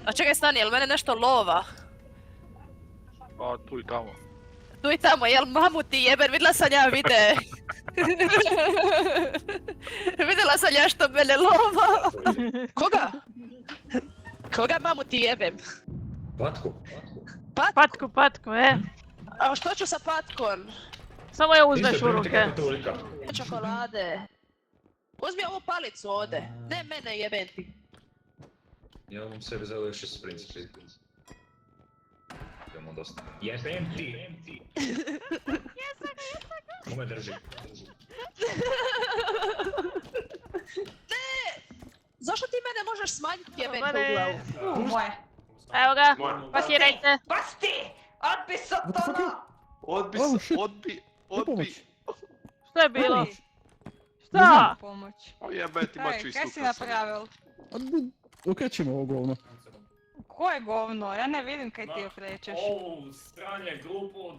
A čekaj, stani, jel mene nešto lova? Pa tu i tamo. Tu i tamo, jel mamuti jeben, vidjela sam ja vide. Vidjela sam ja što mene lova. Koga? Koga mamuti jebem? Patku. Patku, A što ću sa patkom? Samo je uzmeš u ruke. Čokolade. Uzmi ovu palicu ovdje. Ne mene jebem ti. Ja vam sebi zelo još iz principa. Imamo dosta. Jebem ti! Kome drži? Ne! Zašto ti mene možeš smanjiti jebem Dobar u je. glavu? Moje. Evo ga, pakirajte. Basti! Odbi se od toga! Odbi Oh, se, shit. odbi. Što je bilo? Šta? Pomoć. O jebe ti maču Kaj si istukao sam. napravil? Okrećemo ovo govno. Ko je govno? Ja ne vidim kaj ti okrećeš. Ovu stranje glupo.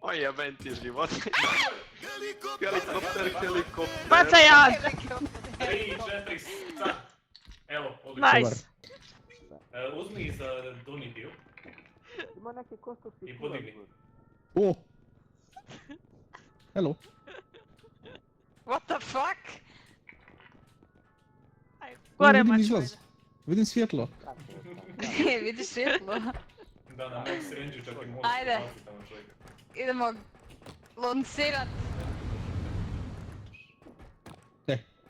O jebem ti život. Helikopter. Baca jad! 3, 4, sad. Evo, odlično. Nice. Uzmi za donji dio. I podigni. O! Hello. What the fuck? Gore Vidim mač. izlaz. Vidim svjetlo. Vidiš svjetlo? Da, na moj srenđu čak i možeš Ajde. spasiti tamo čovjeka. Idemo lancirat.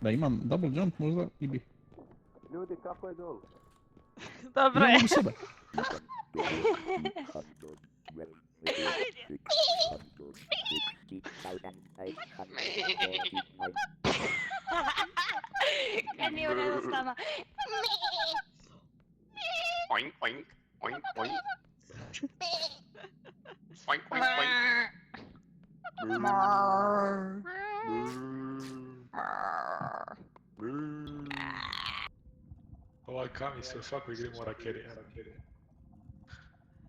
Da imam double jump možda i bi. Dobro Ja je. mogu sebe. Kaj nije u redu s nama? Oink, oink, oink, oink. Oink, oink, oink. Ovaj Kami se u svakoj igri mora carry.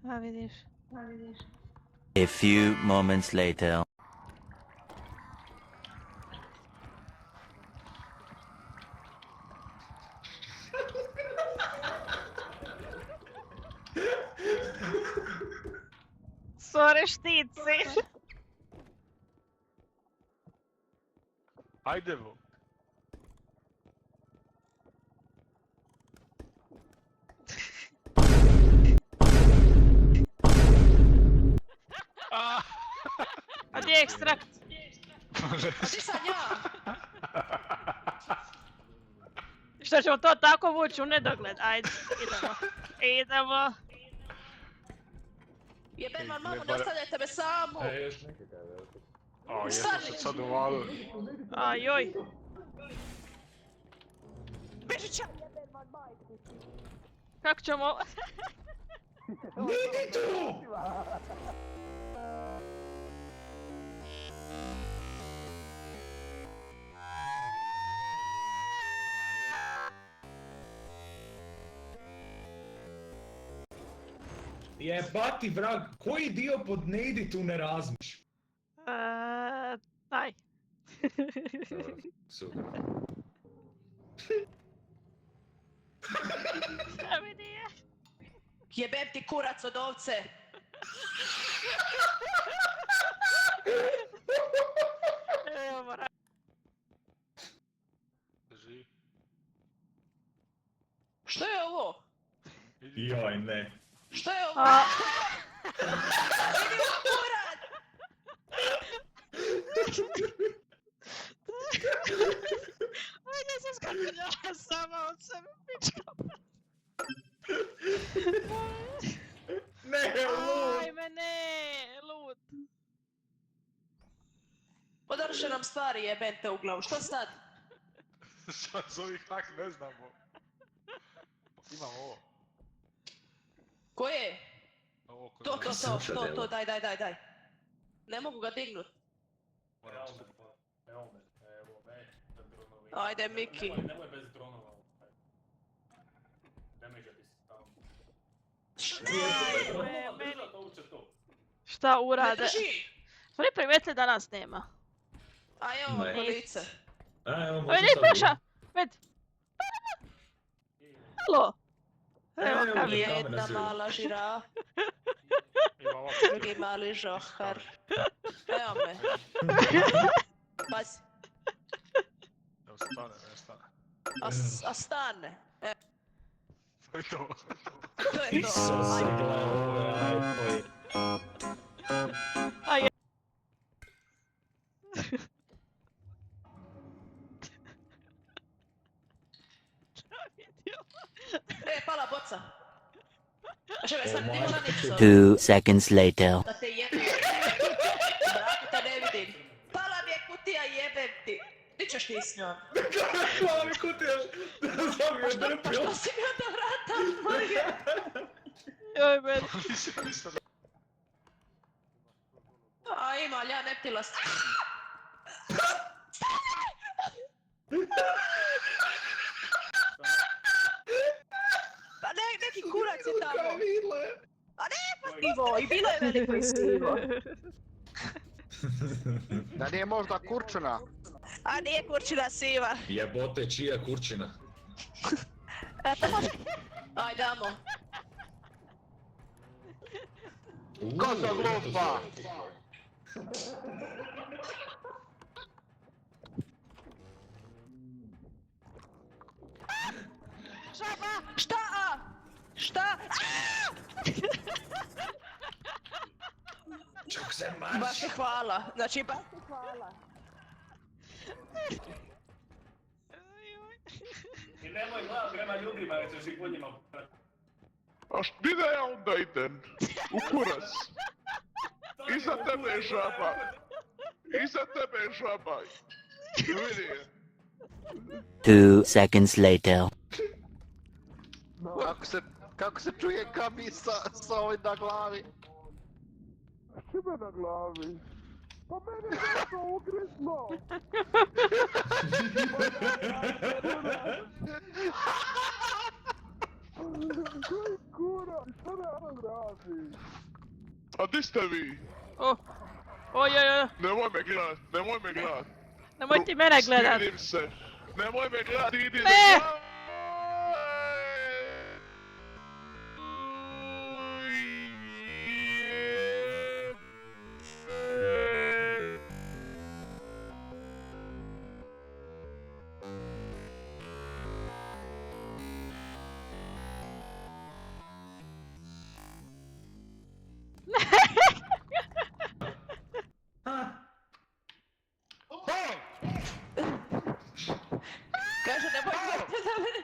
A vidiš. A few moments later. Sorry štici. Ajdemo. A gdje je ekstrakt? Ti sam ja! Što ćemo to tako vući u nedogled? Ajde, idemo. Jebem vam mamu, ne ostavljajte me samu! Još nekakav, O, jesam se sad uvalili. Ajoj. Beži će! Kako ćemo... Jebati vrag, koji dio pod ne idi tu ne razmiš? Taj. Dobro, super. Šta mi nije? Jebem ti kurac od ovce! Evo mora. Drži. Što je ovo? Joj, ne. Što je ovo? A, Vidi u kurac! ajde se skrpila sama od sebe, pička. Ne, lud! Ajme ne, lud. Podrže nam stvari jebem te u glavu, što sad? Sad z ovih hak ne znamo. Imam ovo. Koje? Ovo kod To, daj. Ne mogu ga dignut. Evo me, za dronovi. Ajde, Miki. Nemoj bez dronova. Damage ti se tamo. Ajme, meni. Držat ovce to. Šta Ne urade? drži! Smo li primijetili da nas nema? A evo Ne. kolice. A, evo, Oj, možda ne, sad peša! Med! Halo! Evo Evo, kam je. kamen Jedna na svijetu. mala žirafa, Imamo drugi mali žohar. Evo me. Pazi, Evo stane, ne stane. a stane. Evo, To je to. to je to. Isuse, Ajde. gle, ovo je ajde. A je. Pala boca. A čekaj, sad ti O, mora majke. ništa. 2 seconds later. Da te jebim. Brate, te ne vidim. Pala mi je kutija, jebem ti. Ti ćeš ti s njom. Glavi kutija, sam je drpio. Što si mi onda vrata otvorio? Joj, meni. Nisam A ima, ali ja ne ptila s... Pa neki kurac je tamo. Kamile. A ne, pa Ivo, i bilo je veliko i sivo. Da nije možda kurčuna? A nije kurčina siva. Jebote, čija kurčina? Eto, može. Ajde, amo. Ko se glupa? Šta? Šta? Čak se Baš marš. ti hvala. Znači, baš ti hvala. I nemoj gledat prema ljudima jer ćeš ih po njima prat. A gdje da ja onda idem? U kurac. Iza tebe je žaba. Iza tebe je žaba. Vidi. 2 seconds later. Kako se čuje Kami sa ovim na glavi? Šime na glavi? Pa mene je nešto ugrizlo. Koji kurac, šta da on radi? A di ste vi? Oj. Nemoj me gledat, nemoj me gledat. Nemoj ti mene gledat. Stidim se. Nemoj me gledat, idi Ne! Kaže, nemoj gledati na mene.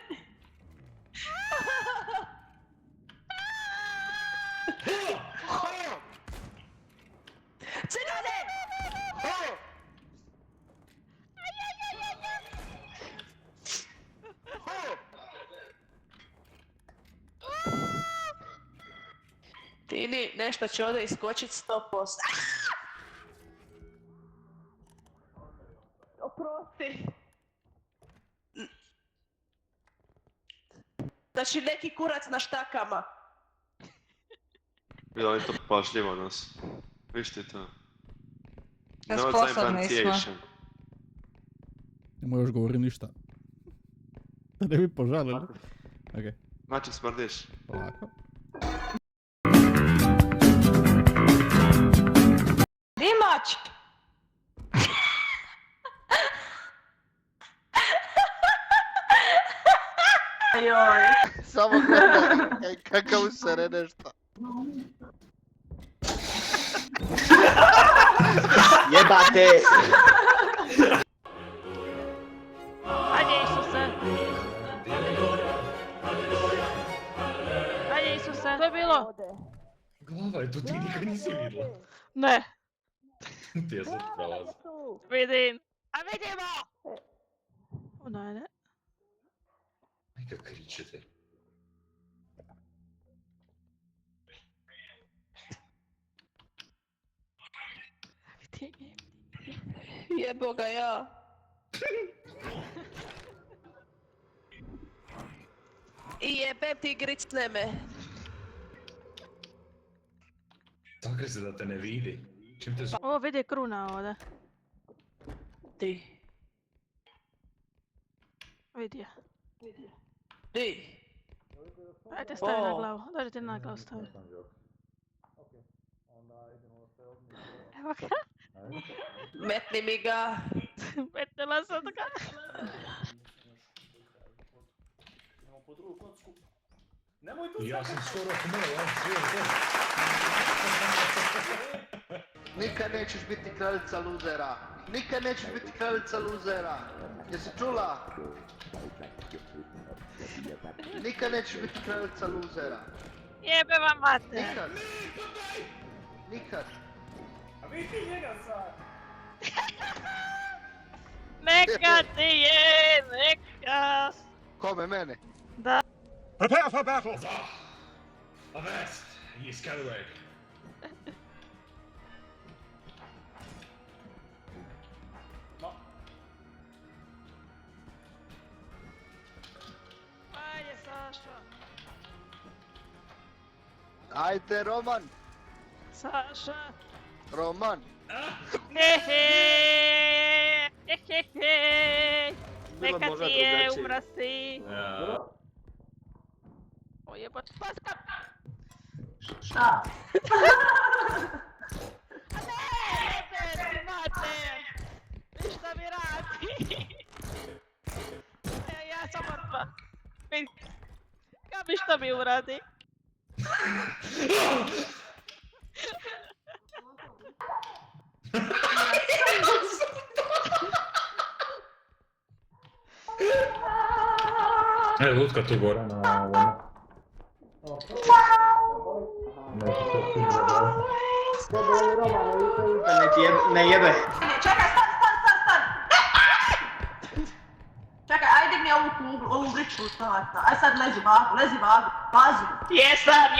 Cenane! Tini, nešto će ovdje iskočit 100%. Oprosti. Znači neki kurac na štakama. Ja, oni to pažljivo nas. Viš ti to? Da No sposobni smo. implantation. Nemoj još govori ništa. Da ne bi požalili. Okej, Maček smrdiš. polako. Dimač! Joj. Samo kakav usere nešto. Jebate! Ajde Isuse. Ajde Isuse. To je bilo? Glava je tu, ti nikad nisi vidjela. Ne. Ti je sad prolazi. Vidim. A vidimo! Ona je ne. Neka kričete. Vidim je. Jebo ga ja. I jebem ti gricne me. Sakri se da te ne vidi. Čim te O, vidi kruna ovdje. Ti. Vidi je. Ti. Ajde, stavi na glavu. Dođi ti na glavu stavi. Evo ga. Metni mi ga. Metnila sam ga. Idemo po drugu kocku. Nemoj tu Ja sam skakati. skoro smeo, ja sve to. Nikad nećeš biti kraljica luzera. Nikad nećeš biti kraljica luzera. Jesi čula? Nikad nećeš biti kraljica luzera. Jebe vam mater. Nikad. Nikad. A vidi ti njega sad. Neka ti je, neka. Kome, mene? Da. Prepare for battle! Avast, ye scallywag. Ma, Ajde, Saša. Ajde, Roman. Saša. Roman. Hehe. Hehehe. Neka ti je, umra si. O jebać, paska! Šta? A ne, jebe, mater! Ništa mi radi! Ja sam mrtva. Kam mi što mi uradi? Lutka tu gore na ovome. Ne jebe. Čekaj, stan! Čekaj, ajde digni ovu kuglu, ovu vričku starta. Aj sad lezi vagu, pazi. Jesam!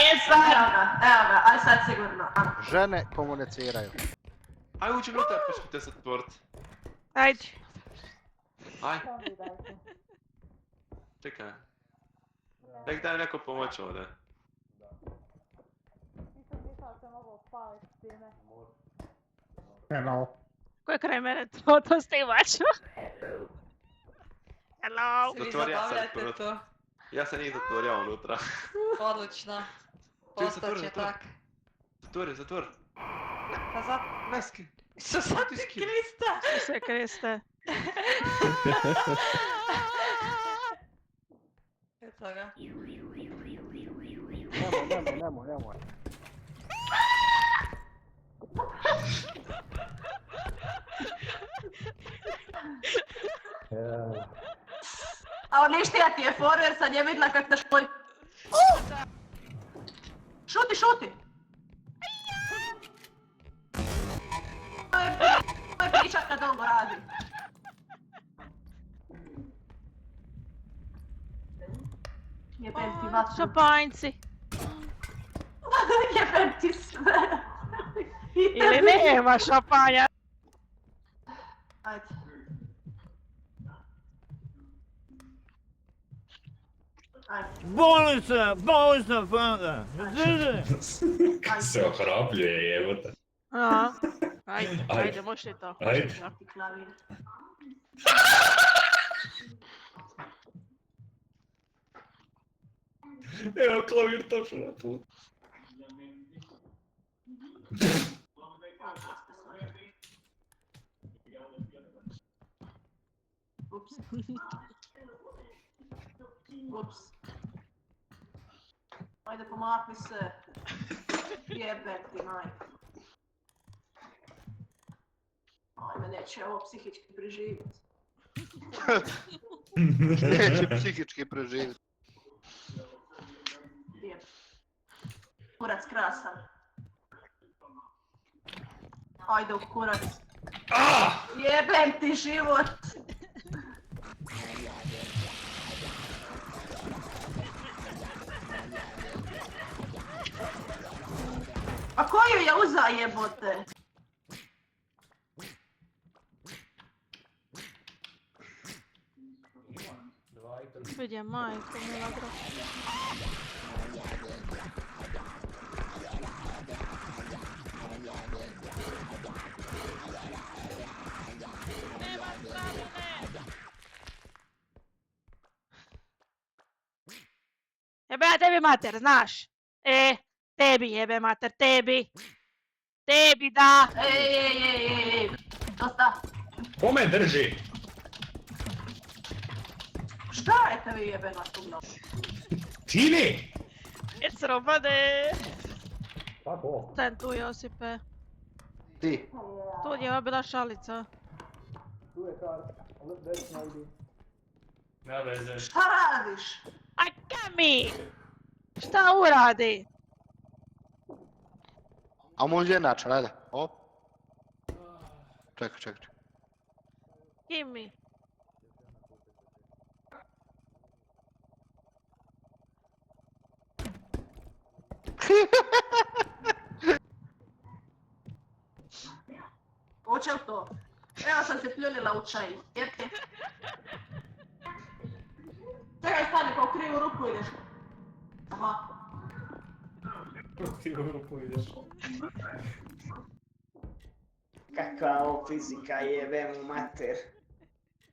Evo ga, aj sad sigurno. Žene komuniciraju. Aj uđi unutra pa ću te zatvort. Ajde. Aj. Čekaj. Nek daj neko pomoć ovdje. Hello. Ko je kraj mene to snimač? Hello? Zatvorio ja sam prvo. Ja sam njih zatvorio unutra. Odlično. Čekaj, zatvori. Pa za... Neski. Isusa Krista! Sve Kriste. Eto ga. Nemoj. A uništija ti je foru jer sam je vidjela kak te špoj... Šuti! To je priča kad dolgo radi. Jebem ti vatru. Šapanjci. Jebem ti sve. Ili nema šapanja. Ajde. Bolnica, fanda! Se ohrabljuje, jebote. Aha. Ajde, možeš li to? Ajde. Ti klavir. Evo klavir točno na put. Ups. Ajde pomakni se. Jebem ti majko. Ajme, neće ovo psihički preživjeti. Neće psihički preživjeti. Jeb. Kurac krasan. Ajde u kurac. Jebem ti život. A koju je uza jebote? Vidje, majko, milagro. Jebe ja tebi mater, znaš. Tebi jebe mater, tebi. Tebi da. Ej, dosta. Kome drži? Šta je tebi jebena tugno? Čini! It's robade. Tako. Stan tu, Josipe. Ti. Tu je ova bila šalica. Ne veze. Šta radiš? Aj, Kami! Šta uradi? A može je način, ajde. Hop. Čekaj. Kimi. Hoće li to? Evo sam se pljunila u čaj. Jete. Čekaj, stani, pa u krivu ruku ideš. Aha. Kakva ovo fizika jebe mu mater.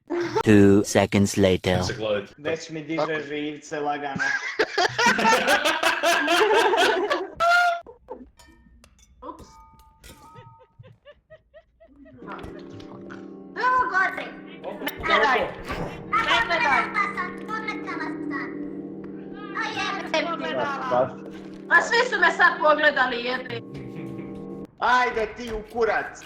2 seconds later. Se gledajte. Već mi diže živce lagano. Ups. Evo gore. Gledaj. Ne gledaj. Pogledala. A svi su me sad pogledali, jete. Ajde ti u kurac.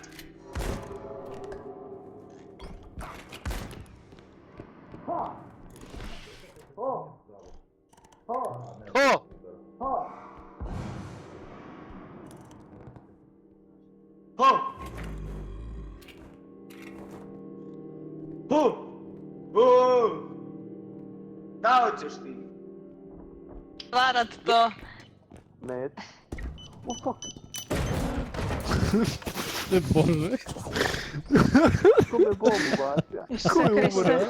Da hoćeš ti? Varat to. Ne. Bože. Kome bombu bacio? Ko je umra?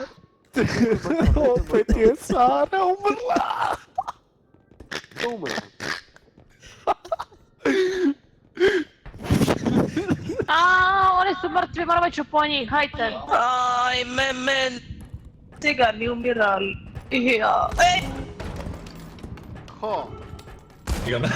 Opet je Sara umrla. Ko umre? Oni su mrtvi, moramo ići po njih, hajte. Aj, men. Cigani umirali. Ja. Ej! Ho. I onda...